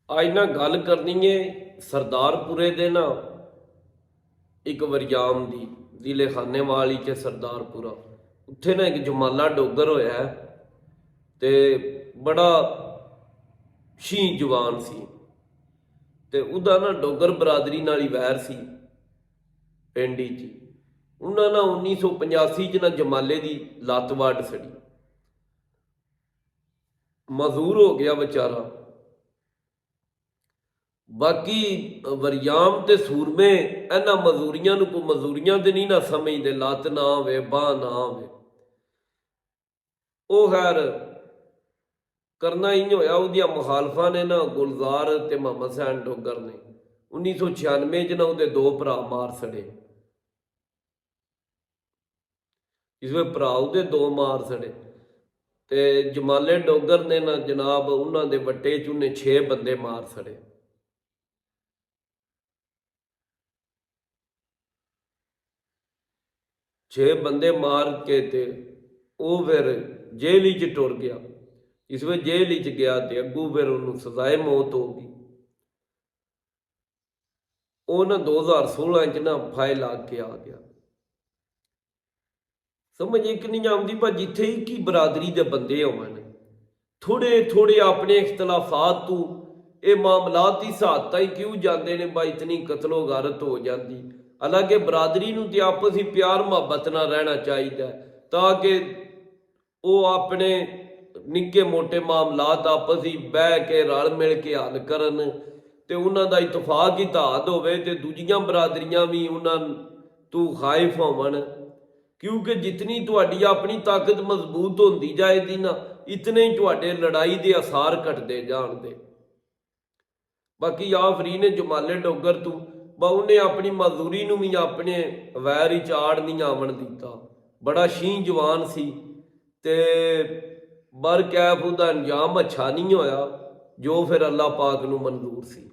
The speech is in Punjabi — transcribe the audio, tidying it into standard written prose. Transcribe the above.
ਅੱਜ ਨਾ ਗੱਲ ਕਰਨੀ ਹੈ ਸਰਦਾਰਪੁਰੇ ਦੇ ਨਾ ਇੱਕ ਵਰਿਆਮ ਦੀ ਜ਼ਿਲ੍ਹੇ ਖਾਨੇਵਾਲ ਚ ਸਰਦਾਰਪੁਰਾ। ਉੱਥੇ ਨਾ ਇੱਕ ਜਮਾਲਾ ਡੋਗਰ ਹੋਇਆ ਹੈ ਤੇ ਬੜਾ ਸ਼ੀਂ ਜਵਾਨ ਸੀ ਤੇ ਉਹਦਾ ਨਾ ਡੋਗਰ ਬਰਾਦਰੀ ਨਾਲ ਹੀ ਵੈਰ ਸੀ ਪਿੰਡ 'ਚ। ਉਹਨਾਂ ਨਾ 1985 ਚ ਨਾ ਜਮਾਲੇ ਦੀ ਲੱਤ ਵੱਢ ਛੜੀ, ਮਜ਼ਦੂਰ ਹੋ ਗਿਆ ਵਿਚਾਰਾ। ਬਾਕੀ ਵਰਿਆਮ ਤੇ ਸੂਰਮੇ ਇਹਨਾਂ ਮਜ਼ਦੂਰੀਆਂ ਨੂੰ ਕੋਈ ਮਜ਼ਦੂਰੀਆਂ ਤੇ ਨਹੀਂ ਨਾ ਸਮਝਦੇ, ਲੱਤ ਨਾ ਹੋਵੇ ਬਾਂਹ ਨਾ ਹੋਵੇ। ਉਹ ਖੈਰ ਕਰਨਾ ਹੀ ਹੋਇਆ। ਉਹਦੀਆਂ ਮੁਖਾਲਫਾਂ ਨੇ ਨਾ ਗੁਲਜ਼ਾਰ ਤੇ ਮੁਹੰਮਦ ਹੁਸੈਨ ਡੋਗਰ ਨੇ 1996 ਚ ਨਾ ਉਹਦੇ ਦੋ ਭਰਾ ਮਾਰ ਛੜੇ। ਇਸ ਵੇ ਭਰਾ ਉਹਦੇ ਦੋ ਮਾਰ ਛੜੇ ਤੇ ਜਮਾਲੇ ਡੋਗਰ ਨੇ ਨਾ ਜਨਾਬ ਉਹਨਾਂ ਦੇ ਵੱਟੇ ਚ ਉਹਨੇ 6 ਬੰਦੇ ਮਾਰ ਛੜੇ। ਛੇ ਬੰਦੇ ਮਾਰ ਕੇ ਤੇ ਉਹ ਫਿਰ ਜੇਲ੍ਹ 'ਚ ਟੁਰ ਗਿਆ। ਇਸ ਵੇ ਜੇਲ੍ਹ 'ਚ ਗਿਆ ਤੇ ਅੱਗੂ ਫਿਰ ਉਹਨੂੰ ਸਜ਼ਾਏ ਮੌਤ ਹੋ ਗਈ। ਉਹ ਨਾ 2016 ਚ ਨਾ ਫਾਇਲ ਲਾ ਕੇ ਆ ਗਿਆ। ਸਮਝ ਇੱਕ ਨਹੀਂ ਆਉਂਦੀ ਪਰ ਜਿੱਥੇ ਇੱਕ ਹੀ ਬਰਾਦਰੀ ਦੇ ਬੰਦੇ ਹੋਣ, ਥੋੜੇ ਥੋੜੇ ਆਪਣੇ ਇਖਤਲਾਫਾਤ ਤੋਂ ਇਹ ਮਾਮਲਾਤ ਦੀ ਸਹਾਤ ਤਾਈਂ ਕਿਉਂ ਜਾਂਦੇ ਨੇ ਬਾ ਇਤਨੀ ਕਤਲੋ ਗਾਰਤ ਹੋ ਜਾਂਦੀ। ਹਾਲਾਂਕਿ ਬਰਾਦਰੀ ਨੂੰ ਤੇ ਆਪਸ ਹੀ ਪਿਆਰ ਮੁਹੱਬਤ ਨਾਲ ਰਹਿਣਾ ਚਾਹੀਦਾ ਤਾਂ ਕਿ ਉਹ ਆਪਣੇ ਨਿੱਕੇ ਮੋਟੇ ਮਾਮਲਾਤ ਆਪਸ ਹੀ ਬਹਿ ਕੇ ਰਲ ਮਿਲ ਕੇ ਹੱਲ ਕਰਨ ਤੇ ਉਹਨਾਂ ਦਾ ਇਤਫਾਕ ਇਤਿਹਾਦ ਹੋਵੇ ਤੇ ਦੂਜੀਆਂ ਬਰਾਦਰੀਆਂ ਵੀ ਉਹਨਾਂ ਤੋਂ ਖਾਇਫ ਹੋਵਣ। ਕਿਉਂਕਿ ਜਿਤਨੀ ਤੁਹਾਡੀ ਆਪਣੀ ਤਾਕਤ ਮਜ਼ਬੂਤ ਹੁੰਦੀ ਜਾਏਗੀ ਨਾ ਇਤਨੇ ਹੀ ਤੁਹਾਡੇ ਲੜਾਈ ਦੇ ਅਸਾਰ ਘਟਦੇ ਜਾਣਦੇ। ਬਾਕੀ ਆਫਰੀ ਨੇ ਜਮਾਲੇ ਡੋਗਰ ਤੋਂ ਉਹਨੇ ਆਪਣੀ ਮਜ਼ਦੂਰੀ ਨੂੰ ਵੀ ਆਪਣੇ ਵੈਰ ਹੀ ਚਾੜ ਨਹੀਂ ਆਵਣ ਦਿੱਤਾ। ਬੜਾ ਸ਼ੀਂ ਜਵਾਨ ਸੀ ਤੇ ਬਰ ਕੈਫ ਉਹਦਾ ਅੰਜਾਮ ਅੱਛਾ ਨਹੀਂ ਹੋਇਆ ਜੋ ਫਿਰ ਅੱਲਾਹ ਪਾਕ ਨੂੰ ਮਨਜ਼ੂਰ ਸੀ।